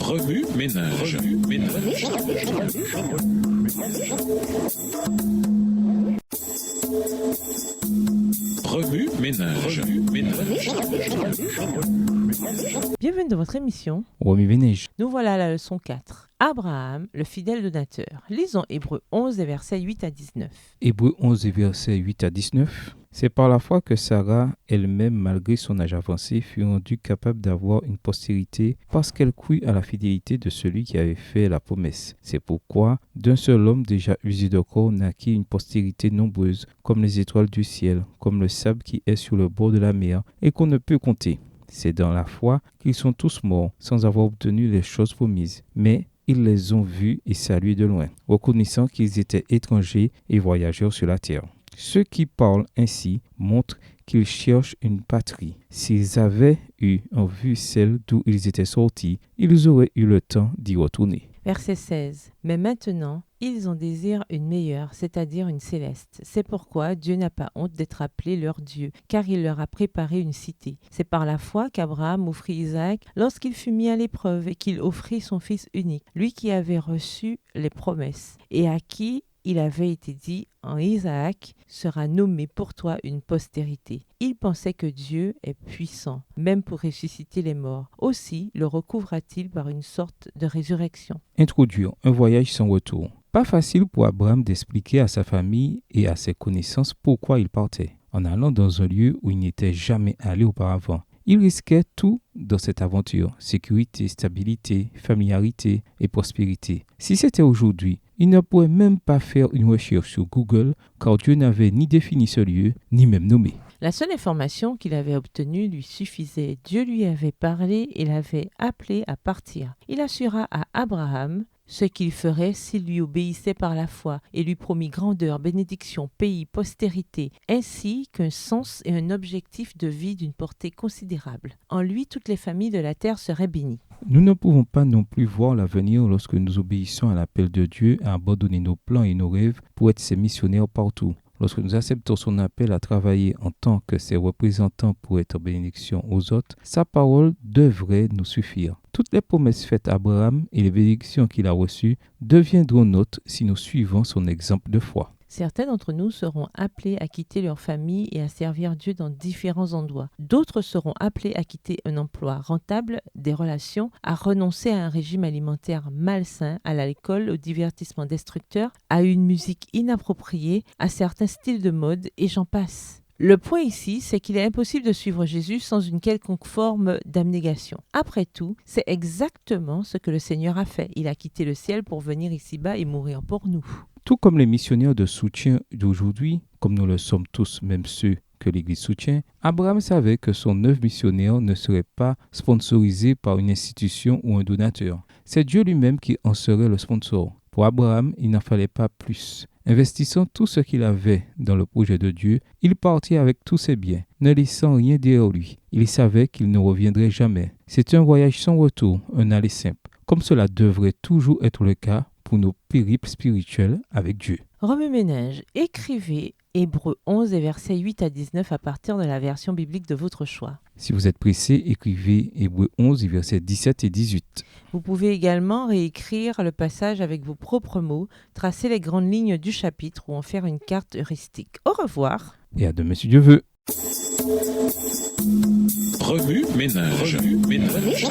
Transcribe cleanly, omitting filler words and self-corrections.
Remue ménage. Remue ménage. Bienvenue dans votre émission. Remue ménage. Nous voilà à la leçon 4. Abraham, le fidèle donateur. Lisons Hébreux 11, des versets 8 à 19. Hébreux 11, versets 8 à 19. C'est par la foi que Sarah, elle-même, malgré son âge avancé, fut rendue capable d'avoir une postérité parce qu'elle crut à la fidélité de celui qui avait fait la promesse. C'est pourquoi, d'un seul homme déjà usé de corps, naquit une postérité nombreuse, comme les étoiles du ciel, comme le sable qui est sur le bord de la mer, et qu'on ne peut compter. C'est dans la foi qu'ils sont tous morts, sans avoir obtenu les choses promises. Mais ils les ont vus et salués de loin, reconnaissant qu'ils étaient étrangers et voyageurs sur la terre. Ceux qui parlent ainsi montrent qu'ils cherchent une patrie. S'ils avaient eu en vue celle d'où ils étaient sortis, ils auraient eu le temps d'y retourner. Verset 16. Mais maintenant, ils en désirent une meilleure, c'est-à-dire une céleste. C'est pourquoi Dieu n'a pas honte d'être appelé leur Dieu, car il leur a préparé une cité. C'est par la foi qu'Abraham offrit Isaac lorsqu'il fut mis à l'épreuve et qu'il offrit son fils unique, lui qui avait reçu les promesses, et à qui il avait été dit, en Isaac sera nommé pour toi une postérité. Il pensait que Dieu est puissant, même pour ressusciter les morts. Aussi le recouvra-t-il par une sorte de résurrection. Introduire un voyage sans retour. Pas facile pour Abraham d'expliquer à sa famille et à ses connaissances pourquoi il partait, en allant dans un lieu où il n'était jamais allé auparavant. Il risquait tout dans cette aventure, sécurité, stabilité, familiarité et prospérité. Si c'était aujourd'hui, il ne pourrait même pas faire une recherche sur Google car Dieu n'avait ni défini ce lieu, ni même nommé. La seule information qu'il avait obtenue lui suffisait. Dieu lui avait parlé et l'avait appelé à partir. Il assura à Abraham ce qu'il ferait s'il lui obéissait par la foi et lui promit grandeur, bénédiction, pays, postérité, ainsi qu'un sens et un objectif de vie d'une portée considérable. En lui, toutes les familles de la terre seraient bénies. Nous ne pouvons pas non plus voir l'avenir lorsque nous obéissons à l'appel de Dieu à abandonner nos plans et nos rêves pour être ses missionnaires partout. Lorsque nous acceptons son appel à travailler en tant que ses représentants pour être en bénédiction aux autres, sa parole devrait nous suffire. Toutes les promesses faites à Abraham et les bénédictions qu'il a reçues deviendront nôtres si nous suivons son exemple de foi. Certains d'entre nous seront appelés à quitter leur famille et à servir Dieu dans différents endroits. D'autres seront appelés à quitter un emploi rentable, des relations, à renoncer à un régime alimentaire malsain, à l'alcool, au divertissement destructeur, à une musique inappropriée, à certains styles de mode, et j'en passe. Le point ici, c'est qu'il est impossible de suivre Jésus sans une quelconque forme d'abnégation. Après tout, c'est exactement ce que le Seigneur a fait. Il a quitté le ciel pour venir ici-bas et mourir pour nous. Tout comme les missionnaires de soutien d'aujourd'hui, comme nous le sommes tous, même ceux que l'Église soutient, Abraham savait que son œuvre missionnaire ne serait pas sponsorisée par une institution ou un donateur. C'est Dieu lui-même qui en serait le sponsor. Pour Abraham, il n'en fallait pas plus. Investissant tout ce qu'il avait dans le projet de Dieu, il partit avec tous ses biens, ne laissant rien derrière lui. Il savait qu'il ne reviendrait jamais. C'était un voyage sans retour, un aller simple, comme cela devrait toujours être le cas pour nos périples spirituels avec Dieu. Remue ménage, écrivez Hébreux 11 et versets 8 à 19 à partir de la version biblique de votre choix. Si vous êtes pressé, écrivez Hébreux 11 versets 17 et 18. Vous pouvez également réécrire le passage avec vos propres mots, tracer les grandes lignes du chapitre ou en faire une carte heuristique. Au revoir. Et à demain si Dieu veut. Remue ménage. Remue ménage.